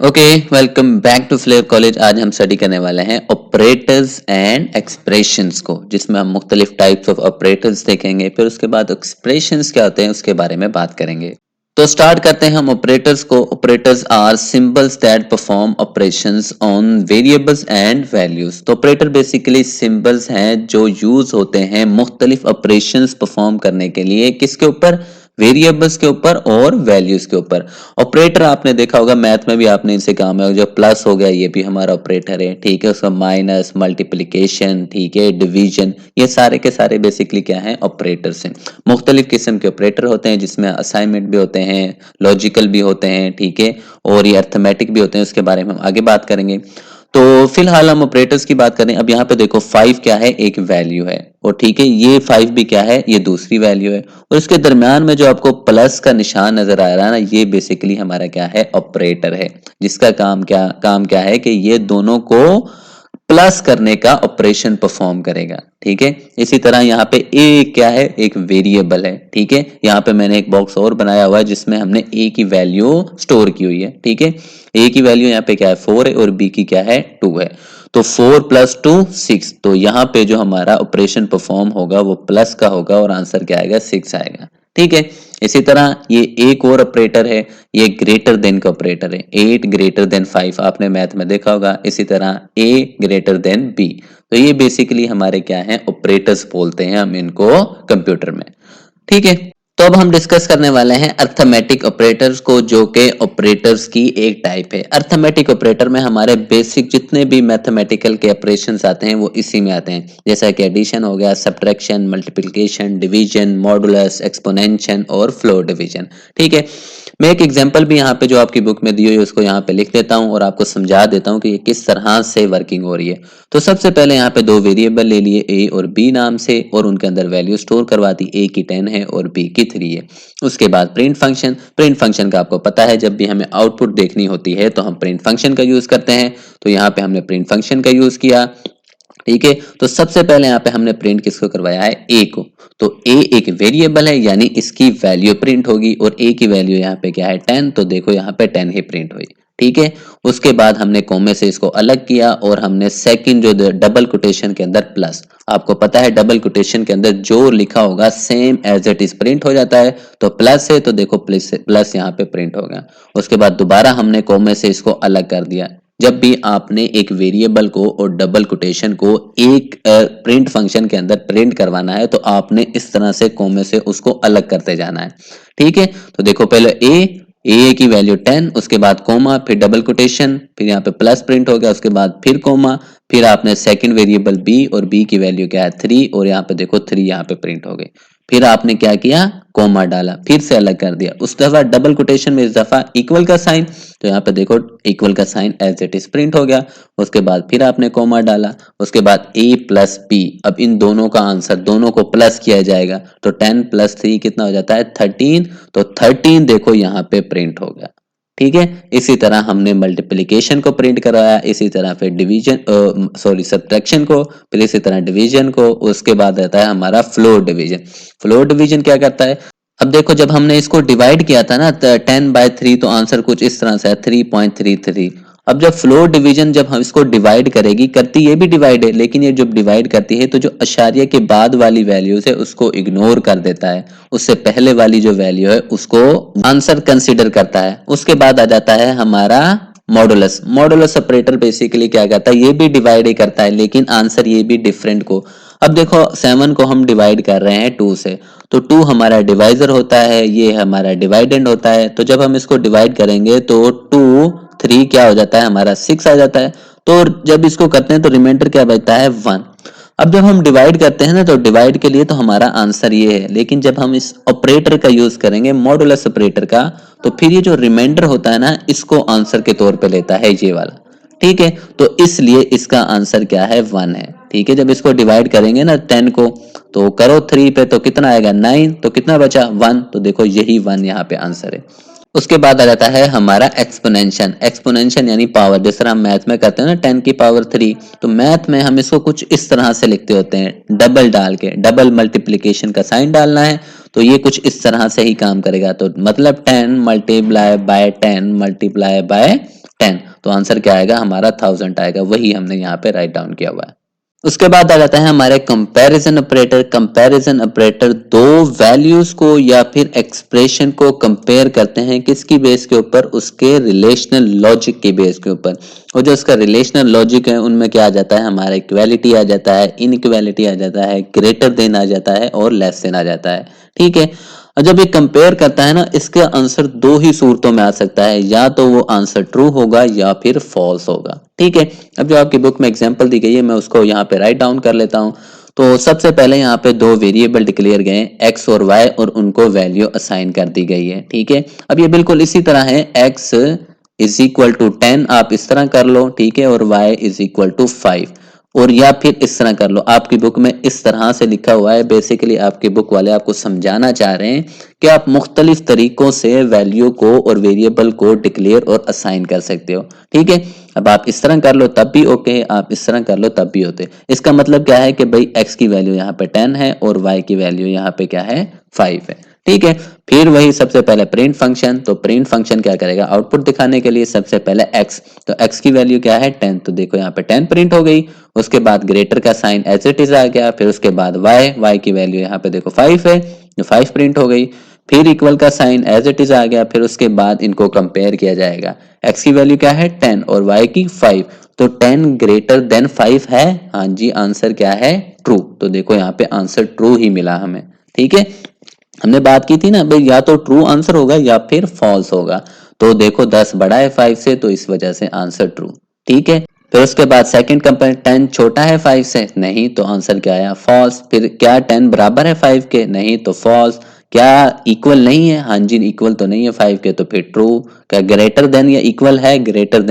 Okay, welcome back to flair college. आज हम study करने वाले हैं ऑपरेटर्स एंड एक्सप्रेशंस को, जिसमें हम मुख्तलिफ टाइप्स ऑफ ऑपरेटर्स देखेंगे। फिर उसके बाद एक्सप्रेशंस क्या होते हैं उसके बारे में बात करेंगे। तो स्टार्ट करते हैं हम ऑपरेटर्स को। Operators are symbols that perform operations on variables and values. तो ऑपरेटर बेसिकली सिंबल्स हैं जो यूज होते हैं मुख्तलिफ ऑपरेशंस परफॉर्म करने के लिए। किसके ऊपर? वेरिएबल्स के ऊपर और वैल्यूज के ऊपर। ऑपरेटर आपने देखा होगा, मैथ में भी आपने इनसे काम है। जो प्लस हो गया ये भी हमारा ऑपरेटर है, ठीक है। उसका माइनस, मल्टीप्लिकेशन, ठीक है, डिवीजन, ये सारे के सारे बेसिकली क्या है? ऑपरेटर्स हैं। मुख्तलिफ किस्म के ऑपरेटर होते हैं जिसमें असाइनमेंट भी होते हैं, लॉजिकल भी होते हैं, ठीक है, और ये अर्थमेटिक भी होते हैं। उसके बारे में हम आगे बात करेंगे। तो फिलहाल हम ऑपरेटर्स की बात करें। अब यहाँ पे देखो 5 क्या है? एक वैल्यू है, और ठीक है ये 5 भी क्या है? ये दूसरी वैल्यू है। और इसके दरमियान में जो आपको प्लस का निशान नजर आ रहा है ना, ये बेसिकली हमारा क्या है? ऑपरेटर है, जिसका काम क्या है कि ये दोनों को प्लस करने का ऑपरेशन परफॉर्म करेगा, ठीक है। इसी तरह यहाँ पे ए क्या है? एक वेरिएबल है, ठीक है। यहाँ पे मैंने एक बॉक्स और बनाया हुआ है जिसमें हमने ए की वैल्यू स्टोर की हुई है, ठीक है। ए की वैल्यू यहाँ पे क्या है? 4 है, और बी की क्या है? 2 है। तो 4 प्लस 2 6। तो यहाँ पे जो हमारा ऑपरेशन परफॉर्म होगा वो प्लस का होगा, और आंसर क्या आएगा? 6 आएगा, ठीक है। इसी तरह ये एक और ऑपरेटर है, ये ग्रेटर देन का ऑपरेटर है। 8 ग्रेटर देन 5 आपने मैथ में देखा होगा। इसी तरह ए ग्रेटर देन बी। तो ये बेसिकली हमारे क्या है? ऑपरेटर्स बोलते हैं हम इनको कंप्यूटर में, ठीक है। तो अब हम डिस्कस करने वाले हैं अर्थमेटिक ऑपरेटर्स को, जो कि ऑपरेटर्स की एक टाइप है। अर्थमेटिक ऑपरेटर में हमारे बेसिक जितने भी मैथमेटिकल के ऑपरेशंस आते हैं वो इसी में आते हैं, जैसा कि एडिशन हो गया, सब्ट्रैक्शन, मल्टीप्लिकेशन, डिवीजन, मॉडुलस, एक्सपोनेंशन और फ्लोर डिवीजन, ठीक है। मैं एक एग्जांपल भी यहाँ पे जो आपकी बुक में दी हुई है उसको यहाँ पे लिख देता हूँ और आपको समझा देता हूँ कि ये किस तरह से वर्किंग हो रही है। तो सबसे पहले यहाँ पे दो वेरिएबल ले लिए, ए और बी नाम से, और उनके अंदर वैल्यू स्टोर करवा दी। ए की 10 है और बी की 3 है। उसके बाद प्रिंट फंक्शन का आपको पता है, जब भी हमें आउटपुट देखनी होती है तो हम प्रिंट फंक्शन का यूज करते हैं। तो यहाँ पे हमने प्रिंट फंक्शन का यूज किया, ठीक है। तो सबसे पहले यहाँ पे हमने प्रिंट किसको करवाया है? ए को। तो ए एक वेरिएबल है, यानी इसकी वैल्यू प्रिंट होगी, और ए की वैल्यू यहाँ पे क्या है? 10। तो देखो यहाँ पे 10 ही प्रिंट हुई, ठीक है। उसके बाद हमने कोमे से इसको अलग किया, और हमने सेकंड जो डबल कोटेशन के अंदर प्लस, आपको पता है डबल कोटेशन के अंदर जो लिखा होगा same as it is print हो जाता है। तो प्लस है तो देखो प्लस यहाँ पे प्रिंट हो गया। उसके बाद दोबारा हमने कोमे से इसको अलग कर दिया। जब भी आपने एक वेरिएबल को और डबल कोटेशन को एक प्रिंट फंक्शन के अंदर प्रिंट करवाना है, तो आपने इस तरह से कोमे से उसको अलग करते जाना है, ठीक है। तो देखो पहले ए की वैल्यू 10, उसके बाद कोमा, फिर डबल कोटेशन, फिर यहाँ पे प्लस प्रिंट हो गया, उसके बाद फिर कोमा, फिर आपने सेकंड वेरिएबल बी, और बी की वैल्यू क्या है? 3, और यहाँ पे देखो 3 यहाँ पे प्रिंट हो गई। फिर आपने क्या किया? कोमा डाला, फिर से अलग कर दिया। उस दफा डबल कोटेशन में इस दफा इक्वल का साइन, तो यहाँ पे देखो इक्वल का sign as it is print हो गया। उसके बाद फिर आपने कोमा डाला, उसके बाद ए प्लस बी। अब इन दोनों का आंसर, दोनों को प्लस किया जाएगा, तो 10 प्लस 3 कितना हो जाता है? 13। तो 13 देखो यहाँ पे प्रिंट हो गया, ठीक है। इसी तरह हमने मल्टीप्लिकेशन को प्रिंट करवाया, इसी तरह फिर सब्ट्रैक्शन को, फिर इसी तरह डिवीजन को। उसके बाद आता है हमारा फ्लोर डिवीजन। फ्लोर डिवीजन क्या करता है? अब देखो जब हमने इसको डिवाइड किया था ना 10/3, तो आंसर कुछ इस तरह से है 3.33। अब जब फ्लोर डिवीजन, जब हम इसको डिवाइड करेगी, करती ये भी डिवाइड है, लेकिन ये जब डिवाइड करती है तो जो अशारिया के बाद वाली वैल्यूज है उसको इग्नोर कर देता है, उससे पहले वाली जो वैल्यू है उसको आंसर कंसीडर करता है। उसके बाद आ जाता है हमारा मॉडुलस। मॉडुलस ऑपरेटर बेसिकली क्या करता है? ये भी डिवाइड ही करता है, लेकिन आंसर ये भी डिफरेंट को। अब देखो 7 को हम डिवाइड कर रहे हैं 2 से, तो 2 हमारा डिवाइजर होता है, ये हमारा डिवाइडेंड होता है। तो जब हम इसको डिवाइड करेंगे तो 2 3 क्या हो जाता है? हमारा 6 आ जाता है। तो जब इसको करते हैं तो रिमाइंडर क्या बचता है? 1। अब जब हम डिवाइड करते हैं ना, तो डिवाइड के लिए तो हमारा आंसर ये है, लेकिन जब हम इस ऑपरेटर का यूज करेंगे, मॉडुलस ऑपरेटर का, तो फिर ये जो रिमाइंडर होता है ना, इसको आंसर के तौर पे लेता है ये वाला, ठीक है। तो इसलिए इसका आंसर क्या है? 1 है, ठीक है। जब इसको डिवाइड करेंगे ना 10 को, तो करो 3 पे, तो कितना आएगा? 9। तो कितना बचा? 1। तो देखो यही 1 यहाँ पे आंसर है। उसके बाद आ जाता है हमारा एक्सपोनेंशन। एक्सपोनेंशन यानी पावर, जिस तरह हम मैथ में करते हैं ना 10 की पावर 3, तो मैथ में हम इसको कुछ इस तरह से लिखते होते हैं, डबल डाल के, डबल मल्टीप्लिकेशन का साइन डालना है, तो ये कुछ इस तरह से ही काम करेगा। तो मतलब 10 मल्टीप्लाई बाय 10 मल्टीप्लाई बाय 10, तो आंसर क्या आएगा हमारा 1000 आएगा, वही हमने यहाँ पे राइट डाउन किया हुआ है। उसके बाद आ जाता है हमारे कंपैरिजन ऑपरेटर। कंपैरिजन ऑपरेटर दो वैल्यूज को या फिर एक्सप्रेशन को कंपेयर करते हैं, किसकी बेस के ऊपर, उसके रिलेशनल लॉजिक के बेस के ऊपर। और जो उसका रिलेशनल लॉजिक है उनमें क्या आ जाता है हमारा इक्वालिटी आ जाता है, इनइक्वालिटी आ जाता है, ग्रेटर देन आ जाता है और लेस देन आ जाता है। ठीक है, और जब ये कंपेयर करता है ना, इसका आंसर दो ही सूरतों में आ सकता है, या तो वो आंसर ट्रू होगा या फिर फॉल्स होगा। ठीक है, अब जो आपकी बुक में एग्जांपल दी गई है मैं उसको यहाँ पे राइट डाउन कर लेता हूँ। तो सबसे पहले यहाँ पे दो वेरिएबल डिक्लेयर गए एक्स और वाई, और उनको वैल्यू असाइन कर दी गई है। ठीक है, अब ये बिल्कुल इसी तरह है, एक्स इज इक्वल टू 10 आप इस तरह कर लो, ठीक है, और y इज इक्वल टू 5, और या फिर इस तरह कर लो। आपकी बुक में इस तरह से लिखा हुआ है, बेसिकली आपके बुक वाले आपको समझाना चाह रहे हैं कि आप मुख्तलिफ तरीकों से वैल्यू को और वेरिएबल को डिक्लेयर और असाइन कर सकते हो। ठीक है, अब आप इस तरह कर लो तब भी ओके है, आप इस तरह कर लो तब भी होते। इसका मतलब क्या है कि भाई x की वैल्यू यहाँ पे 10 है और y की वैल्यू यहाँ पे क्या है 5 है। ठीक है, फिर वही सबसे पहले प्रिंट फंक्शन, तो प्रिंट फंक्शन क्या करेगा, आउटपुट दिखाने के लिए सबसे पहले x, तो x की वैल्यू क्या है 10, तो देखो यहाँ पे 10 प्रिंट हो गई। उसके बाद ग्रेटर का साइन एज इट इज आ गया, फिर उसके बाद y की वैल्यू यहाँ पे देखो 5 है, जो 5 प्रिंट हो गई। फिर इक्वल का साइन एज इट इज आ गया, फिर उसके बाद इनको कंपेयर किया जाएगा, x की वैल्यू क्या है 10 और y की 5, तो 10 ग्रेटर देन 5 है, हाँ जी, आंसर क्या है ट्रू। तो देखो यहाँ पे आंसर ट्रू ही मिला हमें। ठीक है, हमने बात की थी ना भाई, या तो ट्रू आंसर होगा या फिर फॉल्स होगा। तो देखो 10 बड़ा है 5 से, तो इस वजह से आंसर ट्रू। ठीक है, फिर उसके बाद सेकंड कंपेयर, 10 छोटा है 5 से, नहीं, तो आंसर क्या आया फॉल्स। फिर क्या 10 बराबर है 5 के, नहीं, तो फॉल्स। क्या इक्वल नहीं है, हाँ जी, इक्वल तो नहीं है 5 के, तो फिर ट्रू। क्या ग्रेटर देन या इक्वल है, ग्रेटर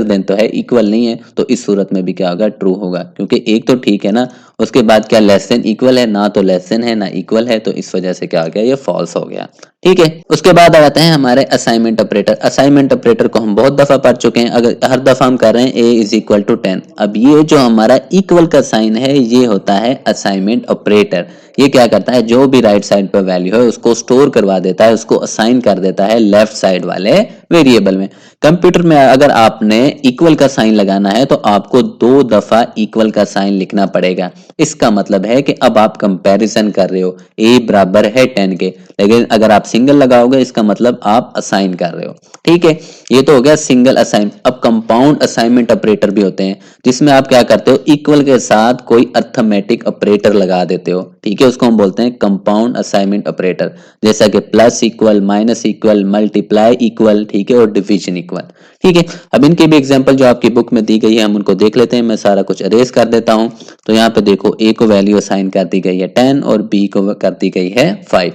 देन तो है, इक्वल नहीं है, तो इस सूरत में भी क्या होगा ट्रू होगा, क्योंकि एक तो ठीक है ना। उसके बाद क्या लेस देन इक्वल है, ना तो लेस देन है ना इक्वल है, तो इस वजह से क्या हो गया, ये फॉल्स हो गया। ठीक है, उसके बाद आ जाते हैं हमारे असाइनमेंट ऑपरेटर। असाइनमेंट ऑपरेटर को हम बहुत दफा पढ़ चुके हैं, अगर हर दफा हम कर रहे हैं a इज इक्वल टू 10। अब ये जो हमारा इक्वल का साइन है ये होता है असाइनमेंट ऑपरेटर। ये क्या करता है, जो भी राइट साइड पर वैल्यू है उसको स्टोर करवा देता है, उसको असाइन कर देता है लेफ्ट साइड वाले वेरिएबल में। कंप्यूटर में अगर आपने इक्वल का साइन लगाना है तो आपको 2 दफा इक्वल का साइन लिखना पड़ेगा। इसका मतलब है कि अब आप कंपैरिजन कर रहे हो, a बराबर है 10 के, लेकिन अगर आप सिंगल लगाओगे इसका मतलब आप असाइन कर रहे हो। ठीक है, ये तो हो गया सिंगल असाइन। अब कंपाउंड असाइनमेंट ऑपरेटर भी होते हैं, जिसमें आप क्या करते हो, इक्वल के साथ कोई अर्थमेटिक ऑपरेटर लगा देते हो। ठीक है, उसको हम बोलते हैं कंपाउंड असाइनमेंट ऑपरेटर, जैसा कि plus equal, minus equal, multiply equal, ठीक है, और डिवीजन इक्वल। ठीक है, अब इनके भी एग्जांपल जो आपकी बुक में दी गई है हम उनको देख लेते हैं। मैं सारा कुछ अरेज कर देता हूं। तो यहाँ पे देखो a को वैल्यू असाइन कर दी गई है 10 और b को कर दी गई है 5।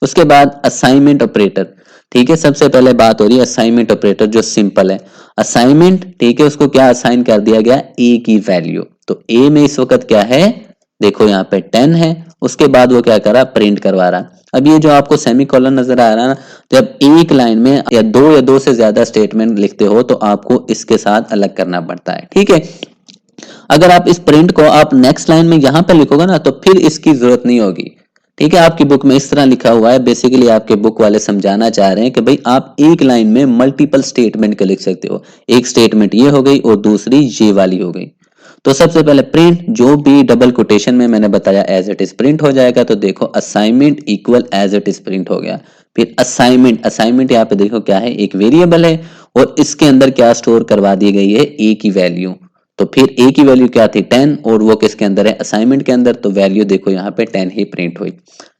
उसके बाद असाइनमेंट ऑपरेटर, ठीक है, सबसे पहले बात हो रही है असाइनमेंट ऑपरेटर जो सिंपल है। असाइनमेंट, ठीक है, उसको क्या असाइन कर दिया गया, a की वैल्यू। तो a में इस वक्त क्या है, देखो यहाँ पे 10 है, उसके बाद वो क्या कर रहा, प्रिंट करवा रहा। अब ये जो आपको सेमीकोलन नजर आ रहा है ना, जब एक लाइन में या दो से ज्यादा स्टेटमेंट लिखते हो तो आपको इसके साथ अलग करना पड़ता है। ठीक है, अगर आप इस प्रिंट को आप नेक्स्ट लाइन में यहां पर लिखोगे ना तो फिर इसकी जरूरत नहीं होगी। ठीक है, आपकी बुक में इस तरह लिखा हुआ है, बेसिकली आपके बुक वाले समझाना चाह रहे हैं कि भाई आप एक लाइन में मल्टीपल स्टेटमेंट के लिख सकते हो। एक स्टेटमेंट ये हो गई और दूसरी ये वाली हो गई। तो सबसे पहले प्रिंट, जो भी डबल कोटेशन में मैंने बताया एज इट इज प्रिंट हो जाएगा। तो देखो assignment equal as it is print हो गया। फिर असाइनमेंट, असाइनमेंट यहाँ पे देखो क्या है, एक वेरिएबल है और इसके अंदर क्या स्टोर करवा दी गई है, ए की वैल्यू। तो फिर ए की वैल्यू क्या थी 10 और वो किसके अंदर है, असाइनमेंट के अंदर, तो वैल्यू देखो यहाँ पे 10 ही प्रिंट हुई।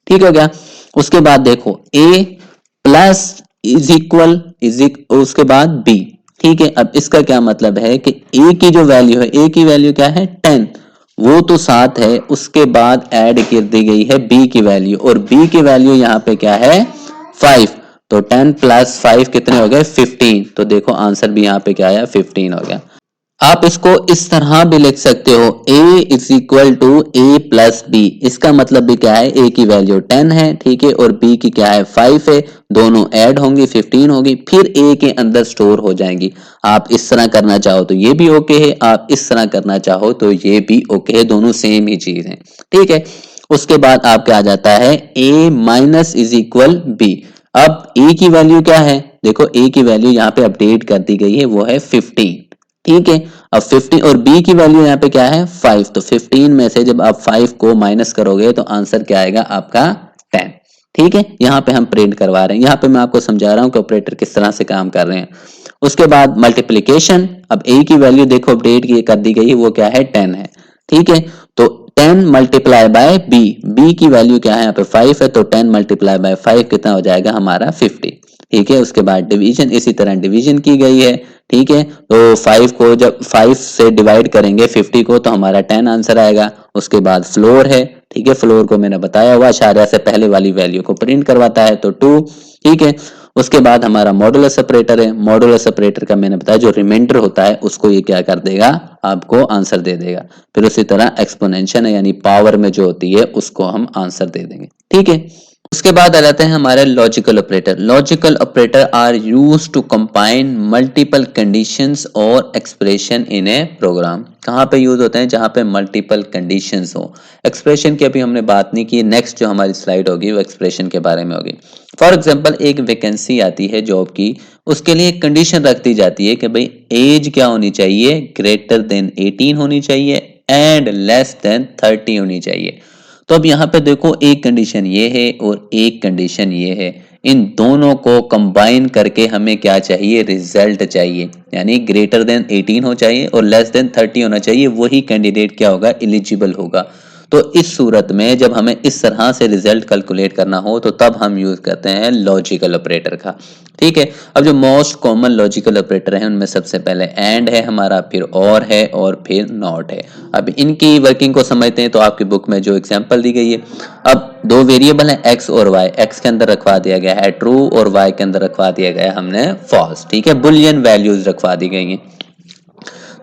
ठीक हो गया। उसके बाद देखो a प्लस उसके बाद b। ठीक है, अब इसका क्या मतलब है कि a की जो वैल्यू है, a की वैल्यू क्या है 10, वो तो 7 है, उसके बाद ऐड कर दी गई है b की वैल्यू, और b की वैल्यू यहाँ पे क्या है 5। तो 10 प्लस 5 कितने हो गए 15। तो देखो आंसर भी यहाँ पे क्या आया 15 हो गया। आप इसको इस तरह भी लिख सकते हो, a is equal to A plus B. इसका मतलब भी क्या है, a की वैल्यू 10 है, ठीक है, और b की क्या है 5 है, दोनों ऐड होंगी 15 होगी, फिर a के अंदर स्टोर हो जाएंगी। आप इस तरह करना चाहो तो ये भी ओके है, आप इस तरह करना चाहो तो ये भी ओके है, दोनों सेम ही चीज है। ठीक है, उसके बाद आपका आ जाता है a minus is equal b। अब ए की वैल्यू क्या है, देखो ए की वैल्यू यहाँ पे अपडेट कर दी गई है, वो है 15। ठीक है, अब 15 और बी की वैल्यू यहाँ पे क्या है 5, तो 15 में से जब आप 5 को माइनस करोगे तो आंसर क्या आएगा आपका 10। ठीक है, यहाँ पे हम प्रिंट करवा रहे हैं, यहाँ पे मैं आपको समझा रहा हूँ कि ऑपरेटर किस तरह से काम कर रहे हैं। उसके बाद मल्टीप्लीकेशन, अब ए की वैल्यू देखो अपडेट की कर दी गई है, वो क्या है 10 है। ठीक है, तो 10 मल्टीप्लाई बाय बी, बी की वैल्यू क्या है यहाँ पे 5 है, तो 10 मल्टीप्लाई बाय 5 कितना हो जाएगा हमारा 50। ठीक है, उसके बाद डिवीजन, इसी तरह डिवीजन की गई है। ठीक है, तो 5 को जब 5 से डिवाइड करेंगे 50 को तो हमारा 10 आंसर आएगा। उसके बाद फ्लोर है, ठीक है, फ्लोर को मैंने बताया हुआ इशारा से पहले वाली वैल्यू को प्रिंट करवाता है, तो 2। ठीक है, उसके बाद हमारा मॉडुलस ऑपरेटर है, मॉडुलस ऑपरेटर का मैंने बताया जो रिमाइंडर होता है उसको ये क्या कर देगा, आपको आंसर दे देगा। फिर उसी तरह एक्सपोनेंशियल है यानी पावर में जो होती है उसको हम आंसर दे देंगे। ठीक है, उसके बाद आ जाते हैं हमारे logical operator. Logical operator are use to combine multiple conditions और एक्सप्रेशन इन ए प्रोग्राम। कहाँ पे यूज होते हैं, जहाँ पे मल्टीपल कंडीशंस हो। एक्सप्रेशन की अभी हमने बात नहीं की, नेक्स्ट जो हमारी स्लाइड होगी वो एक्सप्रेशन के बारे में होगी। फॉर एग्जाम्पल एक वैकेंसी आती है जॉब की, उसके लिए एक कंडीशन रख दी जाती है कि भाई एज क्या होनी चाहिए, ग्रेटर देन 18 होनी चाहिए एंड लेस देन 30 होनी चाहिए। तो अब यहाँ पे देखो एक कंडीशन ये है और एक कंडीशन ये है, इन दोनों को कंबाइन करके हमें क्या चाहिए, रिजल्ट चाहिए, यानी ग्रेटर देन 18 हो चाहिए और लेस देन 30 होना चाहिए, वही कैंडिडेट क्या होगा, एलिजिबल होगा। तो इस सूरत में जब हमें इस तरह से रिजल्ट कैलकुलेट करना हो तो तब हम यूज करते हैं लॉजिकल ऑपरेटर का। ठीक है, अब जो मोस्ट कॉमन लॉजिकल ऑपरेटर है उनमें सबसे पहले एंड है हमारा, फिर और है और फिर नॉट है। अब इनकी वर्किंग को समझते हैं तो आपकी बुक में जो एग्जांपल दी गई है, अब दो वेरिएबल हैं एक्स और वाई, एक्स के अंदर रखवा दिया गया है ट्रू और वाई के अंदर रखवा दिया गया है हमने फॉल्स। ठीक है, बुलियन वैल्यूज रखवा दी गई हैं।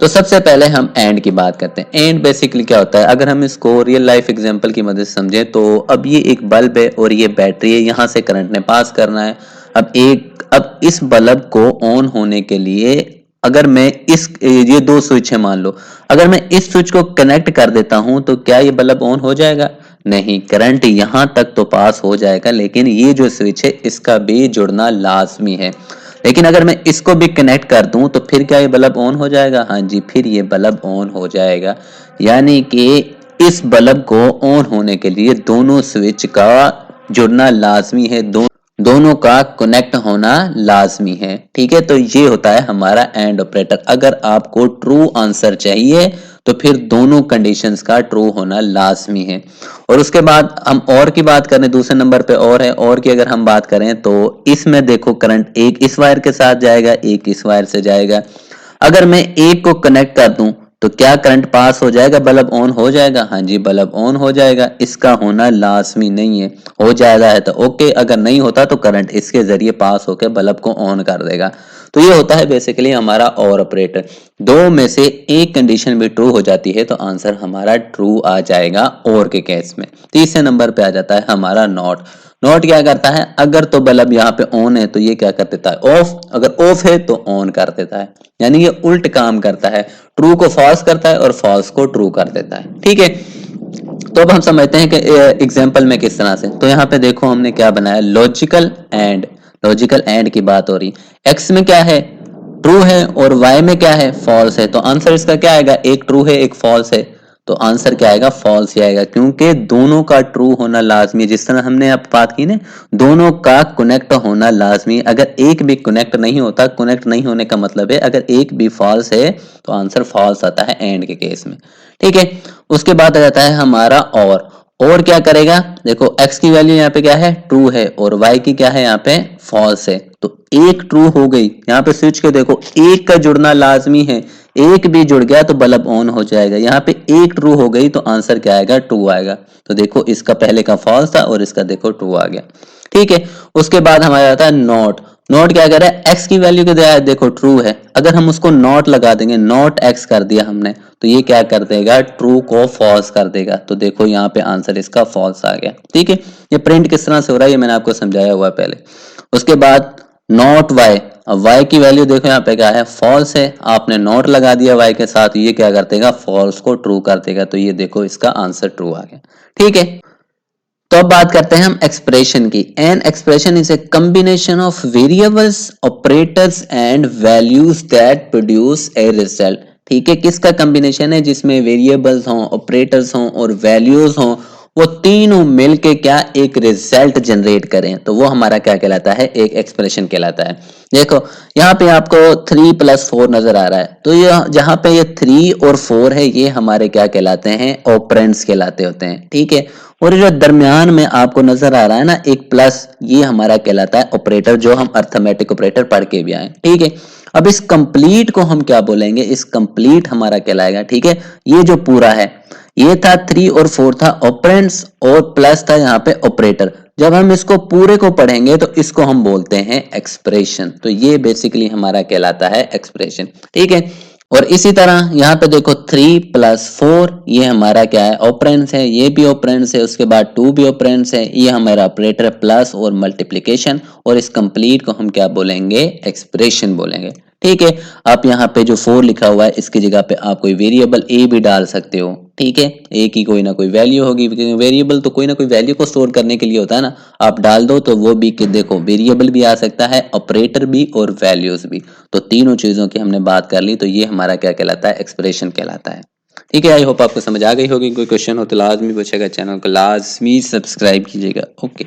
तो सबसे पहले हम एंड की बात करते हैं। एंड बेसिकली क्या होता है, अगर हम इसको रियल लाइफ एग्जांपल की मदद से समझें तो अब ये एक बल्ब है और ये बैटरी है, यहाँ से करंट ने पास करना है। अब इस बल्ब को ऑन होने के लिए अगर मैं ये दो स्विच है मान लो, अगर मैं इस स्विच को कनेक्ट कर देता हूं तो क्या ये बल्ब ऑन हो जाएगा, नहीं, करंट यहां तक तो पास हो जाएगा लेकिन ये जो स्विच है इसका भी जुड़ना लाजमी है। लेकिन अगर मैं इसको भी कनेक्ट कर दूं तो फिर क्या ये बल्ब ऑन हो जाएगा, हाँ जी, फिर ये बल्ब ऑन हो जाएगा। यानी कि इस बल्ब को ऑन होने के लिए दोनों स्विच का जुड़ना लाजमी है, दोनों का कनेक्ट होना लाजमी है। ठीक है, तो ये होता है हमारा एंड ऑपरेटर। अगर आपको ट्रू आंसर चाहिए तो फिर दोनों कंडीशंस का ट्रू होना लाजमी है। और उसके बाद हम और की बात करें, दूसरे नंबर पे और है, और की अगर हम बात करें तो इसमें देखो करंट एक इस वायर के साथ जाएगा, एक इस वायर से जाएगा। अगर मैं एक को कनेक्ट कर दूं तो क्या करंट पास हो जाएगा, बल्ब ऑन हो जाएगा, हाँ जी बल्ब ऑन हो जाएगा। इसका होना लाजमी नहीं है, हो जाएगा है तो ओके, अगर नहीं होता तो करंट इसके जरिए पास होकर बल्ब को ऑन कर देगा। तो ये होता है बेसिकली हमारा और ऑपरेटर। दो में से एक कंडीशन भी ट्रू हो जाती है तो आंसर हमारा ट्रू आ जाएगा और के केस में। तीसरे नंबर पे आ जाता है हमारा नॉट। नॉट क्या करता है, अगर तो बल्ब यहाँ पे ऑन है तो ये क्या कर देता है ऑफ, अगर ऑफ है तो ऑन कर देता है, यानी ये उल्ट काम करता है, ट्रू को फॉल्स करता है और फॉल्स को ट्रू कर देता है। ठीक है, तो अब हम समझते हैं कि एग्जाम्पल में किस तरह से। तो यहाँ पे देखो हमने क्या बनाया, लॉजिकल एंड, लॉजिकल एंड की बात हो रही। एक्स में क्या है, ट्रू है और वाई में क्या है, फॉल्स है, तो आंसर इसका क्या आएगा, एक ट्रू है एक फॉल्स है, तो आंसर क्या आएगा, फॉल्स ही आएगा, क्योंकि दोनों का ट्रू होना लाजमी है। जिस तरह हमने अब बात की ना, दोनों का कनेक्ट होना लाजमी। अगर एक भी कनेक्ट नहीं होता, कनेक्ट नहीं होने का मतलब है अगर एक भी फॉल्स है तो आंसर फॉल्स आता है एंड के केस में। ठीक है, उसके बाद आ जाता है हमारा और क्या करेगा, देखो x की वैल्यू यहाँ पे क्या है, ट्रू है और y की क्या है यहाँ पे फॉल्स है, तो एक ट्रू हो गई। यहाँ पे स्विच के देखो एक का जुड़ना लाजमी है, एक भी जुड़ गया तो बल्ब ऑन हो जाएगा। यहाँ पे एक ट्रू हो गई तो आंसर क्या आएगा, ट्रू आएगा। तो देखो इसका पहले का फॉल्स था और इसका देखो ट्रू आ गया। ठीक है, उसके बाद हमारा आता है नॉट। नॉट क्या कर रहा है, x की वैल्यू के देखो ट्रू है, अगर हम उसको नॉट लगा देंगे, नॉट x कर दिया हमने, तो ये क्या कर देगा, ट्रू को फॉल्स कर देगा। तो देखो यहाँ पे आंसर इसका फॉल्स आ गया। ठीक है, ये प्रिंट किस तरह से हो रहा है ये मैंने आपको समझाया हुआ पहले। उसके बाद नॉट y, अब y की वैल्यू देखो यहाँ पे क्या है, फॉल्स है, आपने नॉट लगा दिया y के साथ, ये क्या कर देगा, फॉल्स को ट्रू कर देगा। तो ये देखो इसका आंसर ट्रू आ गया। ठीक है, तो तो अब बात करते हैं हम एक्सप्रेशन की। An expression is a combination of variables, operators and values that produce a result. ठीक है, किसका कॉम्बिनेशन है? जिसमें वेरिएबल्स हों, ऑपरेटर्स हों और वैल्यूज हों, वो तीनों मिलके क्या एक रिजल्ट जनरेट करें, तो वो हमारा क्या कहलाता है? एक एक्सप्रेशन कहलाता है। देखो यहाँ पे आपको 3+4 नजर आ रहा है, तो ये जहां पे ये 3 और 4 है, ये हमारे क्या कहलाते हैं? ऑपरेंड्स कहलाते होते हैं। ठीक है, और ये जो दरमियान में आपको नजर आ रहा है ना एक प्लस, ये हमारा कहलाता है ऑपरेटर, जो हम अर्थमेटिक ऑपरेटर पढ़ के भी आए। ठीक है, अब इस कंप्लीट को हम क्या बोलेंगे? इस कंप्लीट हमारा कहलाएगा। ठीक है, ये जो पूरा है, ये था 3 और 4 था ऑपरेंड्स और प्लस था यहाँ पे ऑपरेटर। जब हम इसको पूरे को पढ़ेंगे तो इसको हम बोलते हैं एक्सप्रेशन। तो ये बेसिकली हमारा कहलाता है एक्सप्रेशन। ठीक है, और इसी तरह यहाँ पे देखो 3+4, ये हमारा क्या है? ऑपरेंड्स है, ये भी ऑपरेंड्स है, उसके बाद 2 भी ऑपरेंड्स है, ये हमारा ऑपरेटर प्लस और मल्टीप्लिकेशन, और इस कंप्लीट को हम क्या बोलेंगे? एक्सप्रेशन बोलेंगे। ठीक है, आप यहाँ पे जो 4 लिखा हुआ है इसकी जगह पे आप कोई वेरिएबल ए भी डाल सकते हो। ठीक है, ए की कोई ना कोई वैल्यू होगी, वेरिएबल तो कोई ना कोई वैल्यू को स्टोर करने के लिए होता है ना, आप डाल दो तो वो भी कि देखो वेरिएबल भी आ सकता है, ऑपरेटर भी और वैल्यूज भी। तो तीनों चीजों की हमने बात कर ली, तो ये हमारा क्या कहलाता है? एक्सप्रेशन कहलाता है। ठीक है, आई होप आपको समझ आ गई होगी। कोई क्वेश्चन हो तो लाजमी पूछेगा, चैनल को लाजमी सब्सक्राइब कीजिएगा। ओके।